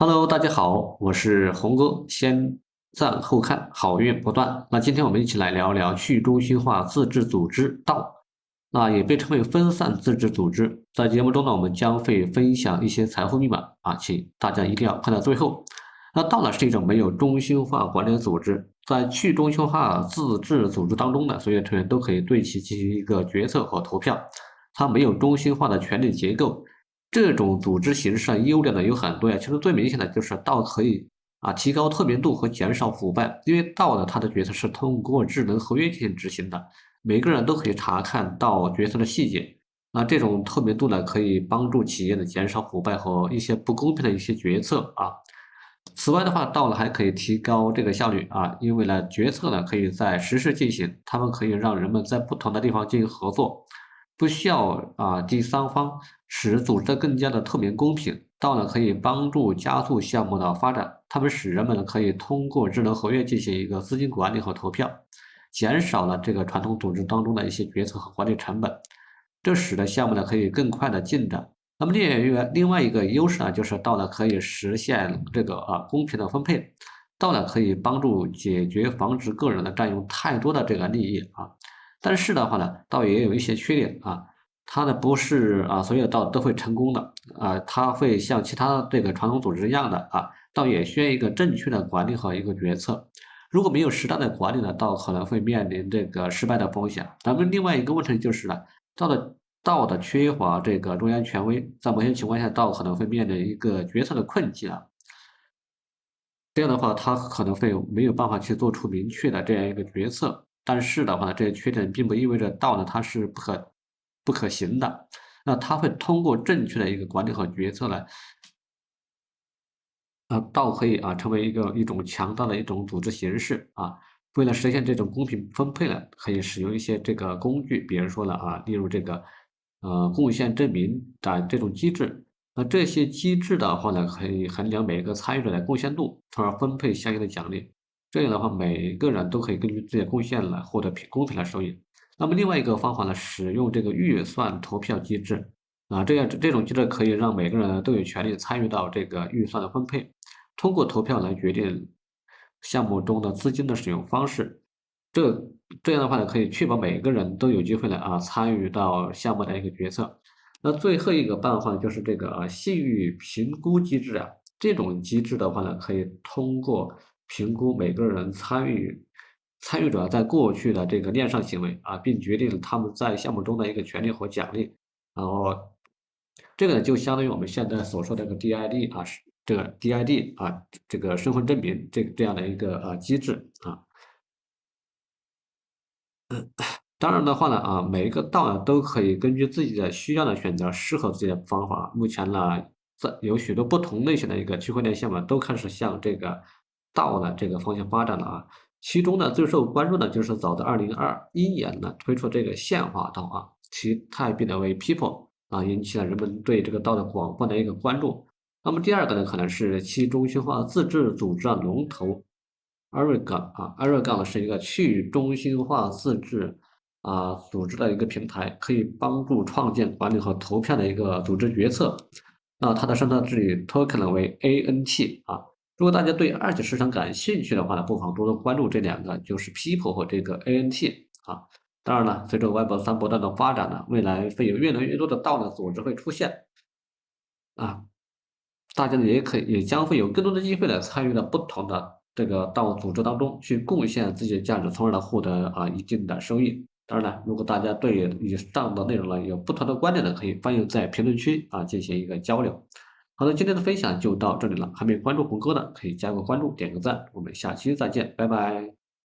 Hello，大家好，我是红哥，先赞后看，好运不断。那今天我们一起来聊聊去中心化自治组织道，那也被称为分散自治组织。在节目中呢，我们将会分享一些财富密码啊，请大家一定要看到最后。那道呢是一种没有中心化管理的组织，在去中心化自治组织当中呢，所有成员都可以对其进行一个决策和投票，它没有中心化的权力结构。这种组织形式的优点呢有很多呀，其实最明显的就是道可以提高透明度和减少腐败，因为道呢它的决策是通过智能合约进行执行的，每个人都可以查看到决策的细节。这种透明度呢可以帮助企业呢减少腐败和一些不公平的一些决策啊。此外的话，道呢还可以提高这个效率啊，因为呢决策呢可以在实时进行，他们可以让人们在不同的地方进行合作，不需要第三方，使组织更加的透明公平。道呢可以帮助加速项目的发展，他们使人们可以通过智能合约进行一个资金管理和投票，减少了这个传统组织当中的一些决策和管理成本，这使得项目呢可以更快的进展。那么另外一个优势呢，就是道呢可以实现这个公平的分配，道呢可以帮助解决防止个人的占用太多的这个利益啊。但是的话呢，道也有一些缺点啊，它呢不是所有的道都会成功的它会像其他这个传统组织一样的道也需要一个正确的管理和一个决策。如果没有适当的管理呢，道可能会面临这个失败的风险。咱们另外一个问题就是呢，道的缺乏这个中央权威，在某些情况下，道可能会面临一个决策的困境啊。这样的话，他可能会没有办法去做出明确的这样一个决策。但是的话呢，这些缺点并不意味着道呢它是不可行的。那它会通过正确的一个管理和决策呢，道可以成为一种强大的一种组织形式啊。为了实现这种公平分配呢，可以使用一些这个工具，比如说呢例如这个贡献证明的这种机制。那这些机制的话呢，可以衡量每个参与者的贡献度，从而分配相应的奖励。这样的话，每个人都可以根据自己的贡献来获得公平的收益。那么另外一个方法呢，使用这个预算投票机制这种机制可以让每个人都有权利参与到这个预算的分配。通过投票来决定项目中的资金的使用方式。这这样的话呢，可以确保每个人都有机会呢参与到项目的一个决策。那最后一个办法就是这个信誉评估机制啊，这种机制的话呢，可以通过评估每个人参与者在过去的这个链上行为并决定他们在项目中的一个权利和奖励。然后这个呢，就相当于我们现在所说的这个 DID 是这个 DID 这个身份证明这样的一个机制啊。当然的话呢每一个道呢都可以根据自己的需要呢选择适合自己的方法。目前呢，有许多不同类型的一个区块链项目都开始向这个道的这个方向发展了啊。其中呢最受关注的就是早在2021年呢推出这个宪法道其太币呢为 People 引起了人们对这个道的广泛的一个关注。那么第二个呢可能是去中心化自治组织的龙头 Aragon 呢是一个去中心化自治组织的一个平台，可以帮助创建、管理和投票的一个组织决策。那它的生态治理 token 为 ANT 啊。如果大家对二级市场感兴趣的话呢，不妨多多关注这两个，就是 People 和这个 ANT 啊。当然了，随着 Web3不断的发展呢，未来会有越来越多的道的组织会出现啊。大家呢也将会有更多的机会来参与到不同的这个道组织当中去贡献自己的价值，从而呢获得一定的收益。当然了，如果大家对以上的内容呢有不同的观点呢，可以欢迎在评论区进行一个交流。好的，今天的分享就到这里了，还没关注红哥的可以加个关注，点个赞，我们下期再见，拜拜。